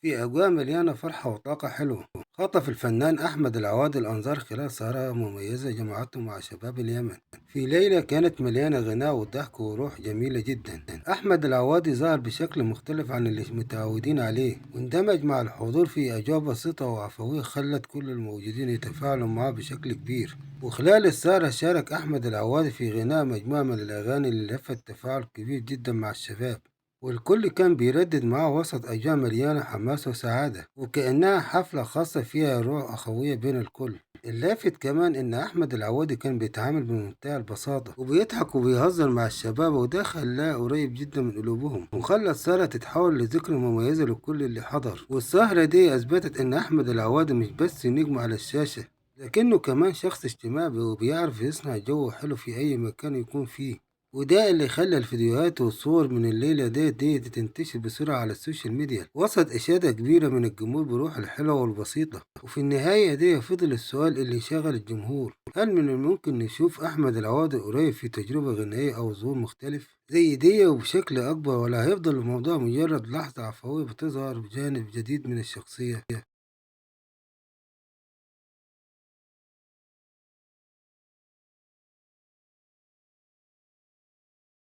في أجواء مليانة فرحة وطاقة حلوة. خطف الفنان أحمد العوادي الأنظار خلال سهرة مميزة جمعته مع شباب اليمن في ليلة كانت مليانة غناء وضحك وروح جميلة جدا. أحمد العوادي ظهر بشكل مختلف عن اللي متعودين عليه، واندمج مع الحضور في أجواء بسيطة وعفوية خلت كل الموجودين يتفاعلوا معه بشكل كبير. وخلال السهرة شارك أحمد العوادي في غناء مجموعة من الأغاني اللي لفت تفاعل كبير جدا مع الشباب، والكل كان بيردد معاه وسط أجواء مليانة حماس وسعادة، وكأنها حفلة خاصة فيها روح أخوية بين الكل. اللافت كمان إن أحمد العوادي كان بيتعامل بمنتهى البساطة وبيضحك وبيهزر مع الشباب، وده خلاه قريب جدا من قلوبهم وخلى السهرة تتحول لذكرى مميزة لكل اللي حضر. والسهرة دي أثبتت إن أحمد العوادي مش بس نجم على الشاشة، لكنه كمان شخص اجتماعي وبيعرف يصنع جو حلو في أي مكان يكون فيه. وده اللي خلى الفيديوهات والصور من الليلة دي تنتشر بسرعة على السوشيال ميديا وسط إشادة كبيرة من الجمهور بروح الحلوة والبسيطة. وفي النهاية دي فضل السؤال اللي شغل الجمهور: هل من الممكن نشوف أحمد العوضي قريب في تجربة غنائية أو ظهور مختلف زي دي وبشكل أكبر، ولا هيفضل الموضوع مجرد لحظة عفوية بتظهر بجانب جديد من الشخصية؟